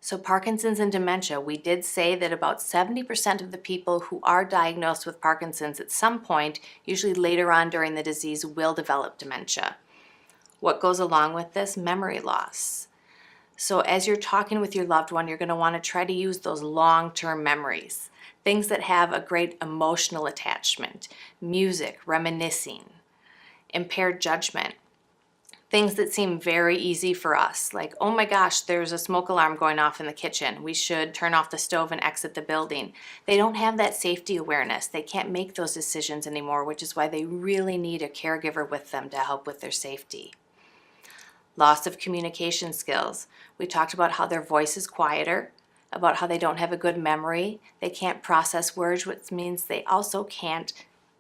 So Parkinson's and dementia, we did say that about 70% of the people who are diagnosed with Parkinson's at some point, usually later on during the disease, will develop dementia. What goes along with this? Memory loss. So as you're talking with your loved one, you're going to want to try to use those long-term memories, things that have a great emotional attachment, music, reminiscing, impaired judgment. Things that seem very easy for us, like, oh my gosh, there's a smoke alarm going off in the kitchen. We should turn off the stove and exit the building. They don't have that safety awareness. They can't make those decisions anymore, which is why they really need a caregiver with them to help with their safety. Loss of communication skills. We talked about how their voice is quieter, about how they don't have a good memory. They can't process words, which means they also can't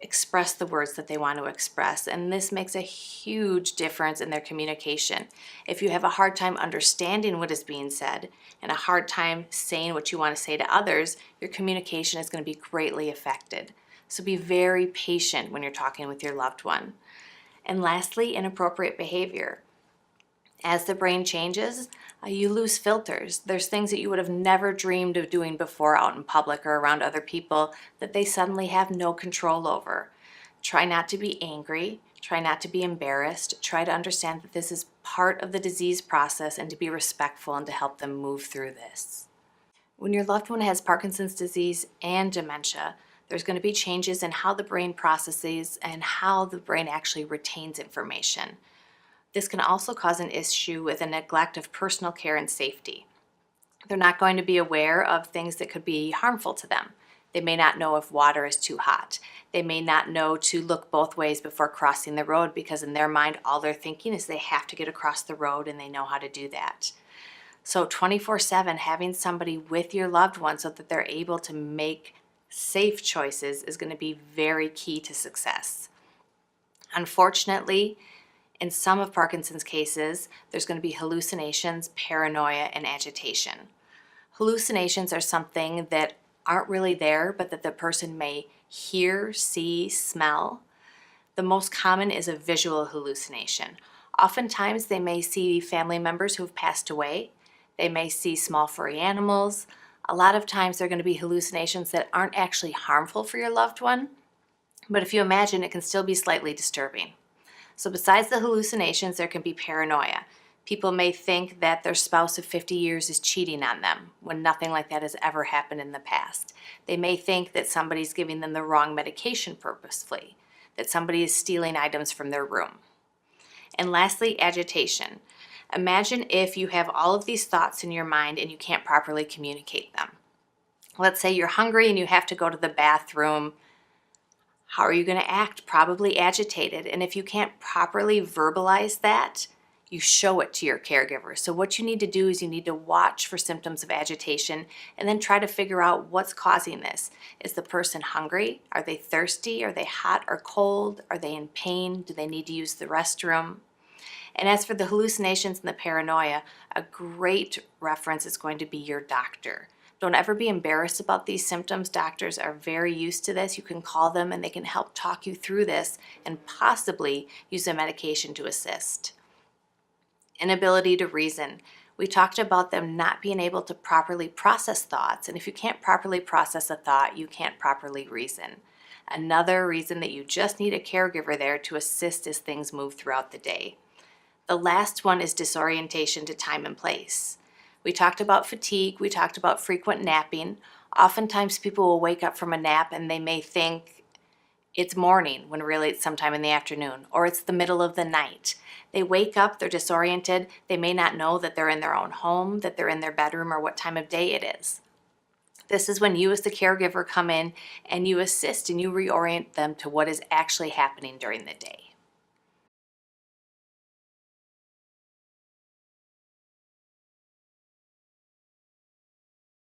express the words that they want to express, and this makes a huge difference in their communication. If you have a hard time understanding what is being said and a hard time saying what you want to say to others, your communication is going to be greatly affected. So be very patient when you're talking with your loved one. And lastly, inappropriate behavior. As the brain changes, you lose filters. There's things that you would have never dreamed of doing before out in public or around other people that they suddenly have no control over. Try not to be angry. Try not to be embarrassed. Try to understand that this is part of the disease process and to be respectful and to help them move through this. When your loved one has Parkinson's disease and dementia, there's going to be changes in how the brain processes and how the brain actually retains information. This can also cause an issue with a neglect of personal care and safety. They're not going to be aware of things that could be harmful to them. They may not know if water is too hot. They may not know to look both ways before crossing the road because in their mind all they're thinking is they have to get across the road and they know how to do that. So 24/7 having somebody with your loved one so that they're able to make safe choices is going to be very key to success. Unfortunately, in some of Parkinson's cases, there's going to be hallucinations, paranoia, and agitation. Hallucinations are something that aren't really there, but that the person may hear, see, smell. The most common is a visual hallucination. Oftentimes, they may see family members who've passed away. They may see small furry animals. A lot of times, they're going to be hallucinations that aren't actually harmful for your loved one, but if you imagine, it can still be slightly disturbing. So besides the hallucinations, there can be paranoia. People may think that their spouse of 50 years is cheating on them when nothing like that has ever happened in the past. They may think that somebody's giving them the wrong medication purposefully, that somebody is stealing items from their room. And lastly, agitation. Imagine if you have all of these thoughts in your mind and you can't properly communicate them. Let's say you're hungry and you have to go to the bathroom. How are you going to act? Probably agitated. And if you can't properly verbalize that, you show it to your caregiver. So what you need to do is you need to watch for symptoms of agitation and then try to figure out what's causing this. Is the person hungry? Are they thirsty? Are they hot or cold? Are they in pain? Do they need to use the restroom? And as for the hallucinations and the paranoia, a great reference is going to be your doctor. Don't ever be embarrassed about these symptoms. Doctors are very used to this. You can call them and they can help talk you through this and possibly use a medication to assist. Inability to reason. We talked about them not being able to properly process thoughts, and if you can't properly process a thought, you can't properly reason. Another reason that you just need a caregiver there to assist as things move throughout the day. The last one is disorientation to time and place. We talked about fatigue, we talked about frequent napping. Oftentimes people will wake up from a nap and they may think it's morning when really it's sometime in the afternoon, or it's the middle of the night. They wake up, they're disoriented, they may not know that they're in their own home, that they're in their bedroom, or what time of day it is. This is when you as the caregiver come in and you assist and you reorient them to what is actually happening during the day.